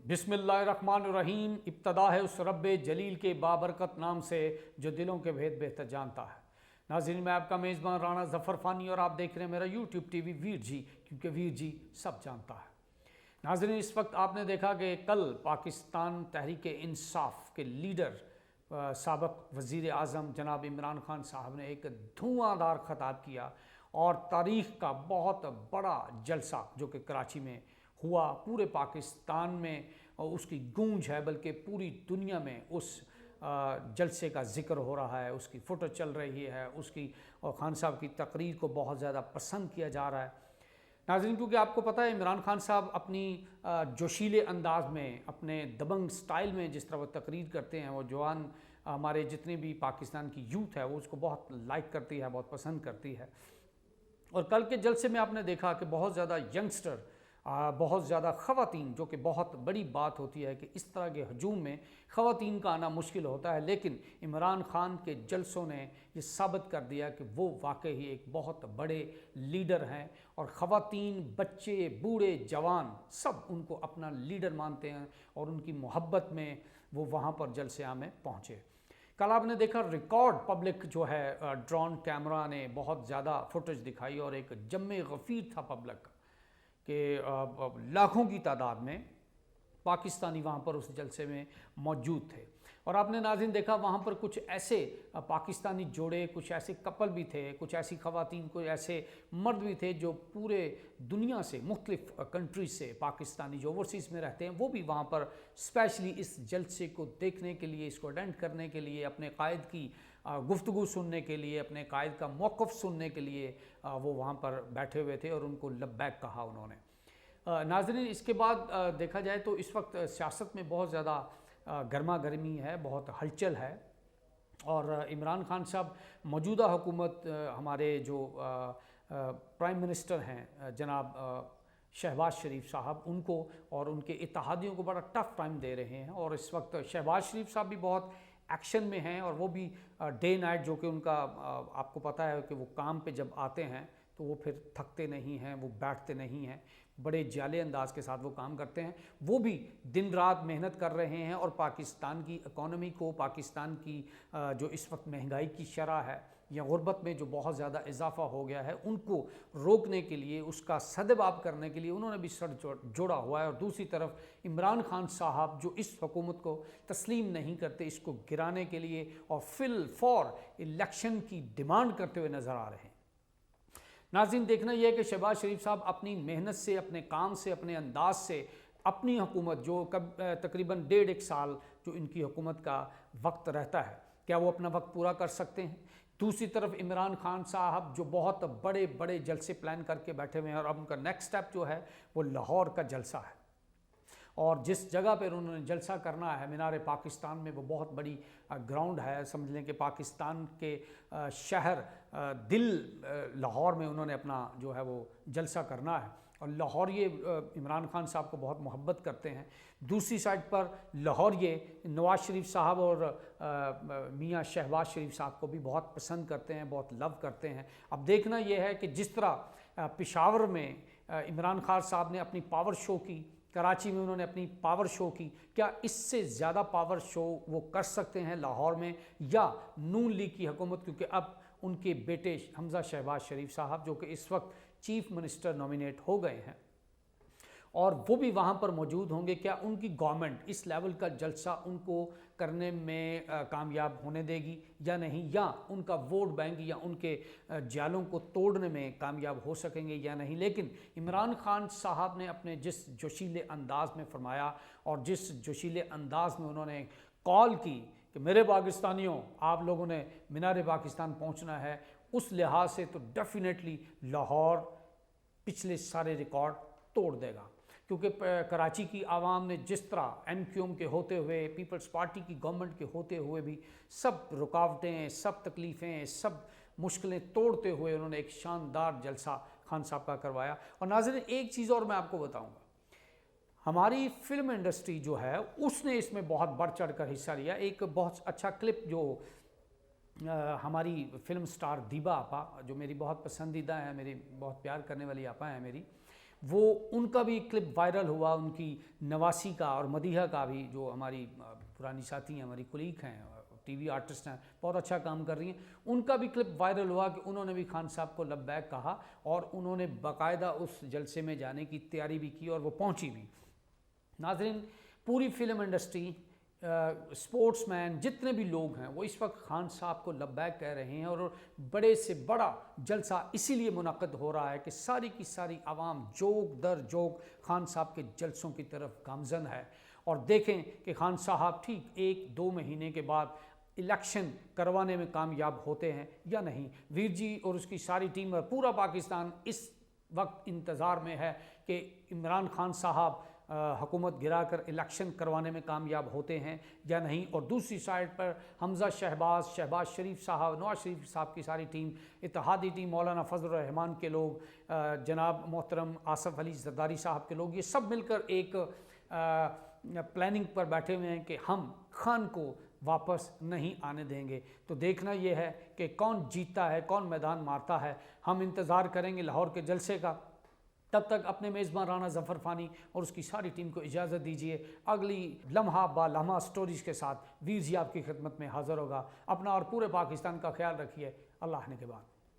बिस्मिल्लाहिर्रहमानिर्रहीम। इब्तदा है उस रब जलील के बाबरकत नाम से जो दिलों के भेद बेहतर जानता है। नाज़रीन, मैं आपका मेज़बान राना ज़फ़र फ़ानी और आप देख रहे हैं मेरा यूट्यूब टीवी वीर जी, क्योंकि वीर जी सब जानता है। नाज़रीन, इस वक्त आपने देखा कि कल पाकिस्तान तहरीक इंसाफ के लीडर साबिक़ वज़ीर आज़म जनाब इमरान खान साहब ने एक धुआंधार ख़ताब किया और तारीख़ का बहुत बड़ा जलसा जो कि कराची में हुआ, पूरे पाकिस्तान में उसकी गूंज है, बल्कि पूरी दुनिया में उस जलसे का ज़िक्र हो रहा है, उसकी फ़ोटो चल रही है, उसकी और खान साहब की तकरीर को बहुत ज़्यादा पसंद किया जा रहा है। नाज़रीन, क्योंकि आपको पता है इमरान खान साहब अपनी जोशीले अंदाज में, अपने दबंग स्टाइल में जिस तरह वो तकरीर करते हैं, वो जवान हमारे जितने भी पाकिस्तान की यूथ है वो उसको बहुत लाइक करती है, बहुत पसंद करती है। और कल के जलसे में आपने देखा कि बहुत ज़्यादा यंगस्टर, बहुत ज़्यादा ख़वातीन, जो कि बहुत बड़ी बात होती है कि इस तरह के हजूम में ख़वातीन का आना मुश्किल होता है, लेकिन इमरान खान के जलसों ने ये साबित कर दिया कि वो वाकई ही एक बहुत बड़े लीडर हैं और ख़वातीन, बच्चे, बूढ़े, जवान सब उनको अपना लीडर मानते हैं और उनकी मोहब्बत में वो वहाँ पर जलसे में पहुँचे। कल आपने देखा रिकॉर्ड पब्लिक जो है, ड्रोन कैमरा ने बहुत ज़्यादा फुटेज दिखाई और एक जम्मे गफ़ीर था पब्लिक का कि लाखों की तादाद में पाकिस्तानी वहाँ पर उस जलसे में मौजूद थे। और आपने नाज़रीन देखा वहाँ पर कुछ ऐसे पाकिस्तानी जोड़े, कुछ ऐसे कपल भी थे, कुछ ऐसी ख़वातीन, कुछ ऐसे मर्द भी थे जो पूरे दुनिया से, मुख्तलिफ़ कंट्रीज से, पाकिस्तानी जो ओवरसीज़ में रहते हैं वो भी वहाँ पर स्पेशली इस जलसे को देखने के लिए, इसको अटेंड करने के लिए, अपने कायद की गुफ्तगू सुनने के लिए, अपने कायद का मौक़िफ़ सुनने के लिए वो वहाँ पर बैठे हुए थे और उनको लब्बैक कहा उन्होंने। नाज़रीन, इसके बाद देखा जाए तो इस वक्त सियासत में बहुत ज़्यादा गर्मा गर्मी है, बहुत हलचल है और इमरान खान साहब मौजूदा हुकूमत, हमारे जो प्राइम मिनिस्टर हैं जनाब शहबाज शरीफ साहब, उनको और उनके इत्तेहादियों को बड़ा टफ़ टाइम दे रहे हैं। और इस वक्त शहबाज शरीफ साहब भी बहुत एक्शन में हैं और वो भी डे नाइट, जो कि उनका आपको पता है कि वो काम पे जब आते हैं तो वो फिर थकते नहीं हैं, वो बैठते नहीं हैं, बड़े जाले अंदाज के साथ वो काम करते हैं। वो भी दिन रात मेहनत कर रहे हैं और पाकिस्तान की इकॉनमी को, पाकिस्तान की जो इस वक्त महंगाई की शरह है या गुर्बत में जो बहुत ज़्यादा इजाफा हो गया है, उनको रोकने के लिए, उसका सद्भाव करने के लिए उन्होंने भी सर जोड़ा हुआ है। और दूसरी तरफ इमरान खान साहब जो इस हुकूमत को तस्लीम नहीं करते, इसको गिराने के लिए और फिल फॉर इलेक्शन की डिमांड करते हुए नज़र आ रहे हैं। नाज़रीन, देखना यह है कि शहबाज शरीफ साहब अपनी मेहनत से, अपने काम से, अपने अंदाज से अपनी हुकूमत जो तकरीबन 1.5 साल जो इनकी हुकूमत का वक्त रहता है, क्या वो अपना वक्त पूरा कर सकते हैं? दूसरी तरफ इमरान खान साहब जो बहुत बड़े बड़े जलसे प्लान करके बैठे हुए हैं और अब उनका नेक्स्ट स्टेप जो है वो लाहौर का जलसा है। और जिस जगह पर उन्होंने जलसा करना है, मीनार पाकिस्तान में, वो बहुत बड़ी ग्राउंड है, समझ लें कि पाकिस्तान के शहर दिल लाहौर में उन्होंने अपना जो है वो जलसा करना है। और लाहौर ये इमरान खान साहब को बहुत मोहब्बत करते हैं। दूसरी साइड पर लाहौर ये नवाज़ शरीफ साहब और मियाँ शहबाज शरीफ साहब को भी बहुत पसंद करते हैं, बहुत लव करते हैं। अब देखना यह है कि जिस तरह पेशावर में इमरान खान साहब ने अपनी पावर शो की, कराची में उन्होंने अपनी पावर शो की, क्या इससे ज़्यादा पावर शो वो कर सकते हैं लाहौर में या नून लीग की हुकूमत? क्योंकि अब उनके बेटे हमज़ा शहबाज शरीफ साहब जो कि इस वक्त चीफ मिनिस्टर नॉमिनेट हो गए हैं और वो भी वहाँ पर मौजूद होंगे, क्या उनकी गवर्नमेंट इस लेवल का जलसा उनको करने में कामयाब होने देगी या नहीं, या उनका वोट बैंक या उनके जालों को तोड़ने में कामयाब हो सकेंगे या नहीं? लेकिन इमरान खान साहब ने अपने जिस जोशीले अंदाज में फरमाया और जिस जोशीले अंदाज में उन्होंने कॉल की कि मेरे पाकिस्तानियों, आप लोगों ने मीनार पाकिस्तान पहुँचना है, उस लिहाज से तो डेफिनेटली लाहौर पिछले सारे रिकॉर्ड तोड़ देगा। क्योंकि कराची की आवाम ने जिस तरह MQM के होते हुए, पीपल्स पार्टी की गवर्नमेंट के होते हुए भी सब रुकावटें, सब तकलीफ़ें, सब मुश्किलें तोड़ते हुए उन्होंने एक शानदार जलसा खान साहब का करवाया। और नाज़रीन, एक चीज़ और मैं आपको बताऊंगा, हमारी फिल्म इंडस्ट्री जो है उसने इसमें बहुत बढ़ चढ़ कर हिस्सा लिया। एक बहुत अच्छा क्लिप जो हमारी फिल्म स्टार दीबा आपा, जो मेरी बहुत पसंदीदा है, मेरी बहुत प्यार करने वाली आपा है मेरी, وہ ان کا بھی کلپ وائرل ہوا، ان کی نواسی کا اور مدیحہ کا بھی، جو ہماری پرانی ساتھی ہیں، ہماری کولیگ ہیں، ٹی وی آرٹسٹ ہیں، بہت اچھا کام کر رہی ہیں، ان کا بھی کلپ وائرل ہوا کہ انہوں نے بھی خان صاحب کو لبیک کہا اور انہوں نے باقاعدہ اس جلسے میں جانے کی تیاری بھی کی اور وہ پہنچی بھی۔ ناظرین، پوری فلم انڈسٹری، سپورٹس مین، جتنے بھی لوگ ہیں وہ اس وقت خان صاحب کو لبیک کہہ رہے ہیں، اور بڑے سے بڑا جلسہ اسی لیے منعقد ہو رہا ہے کہ ساری کی ساری عوام جوک در جوک خان صاحب کے جلسوں کی طرف گامزن ہے، اور دیکھیں کہ خان صاحب ٹھیک 1-2 مہینے کے بعد الیکشن کروانے میں کامیاب ہوتے ہیں یا نہیں۔ ویر جی اور اس کی ساری ٹیم اور پورا پاکستان اس وقت انتظار میں ہے کہ عمران خان صاحب حکومت گرا کر الیکشن کروانے میں کامیاب ہوتے ہیں یا نہیں، اور دوسری سائڈ پر حمزہ شہباز شریف صاحب، نواز شریف صاحب کی ساری ٹیم، اتحادی ٹیم، مولانا فضل الرحمان کے لوگ، جناب محترم آصف علی زرداری صاحب کے لوگ، یہ سب مل کر ایک پلاننگ پر بیٹھے ہوئے ہیں کہ ہم خان کو واپس نہیں آنے دیں گے۔ تو دیکھنا یہ ہے کہ کون جیتتا ہے، کون میدان مارتا ہے۔ ہم انتظار کریں گے لاہور کے جلسے کا۔ تب تک اپنے میزبان رانا ظفر فانی اور اس کی ساری ٹیم کو اجازت دیجیے۔ اگلی لمحہ با لمحہ سٹوریز کے ساتھ ویر جی آپ کی خدمت میں حاضر ہوگا۔ اپنا اور پورے پاکستان کا خیال رکھیے۔ اللہ نے کے بعد۔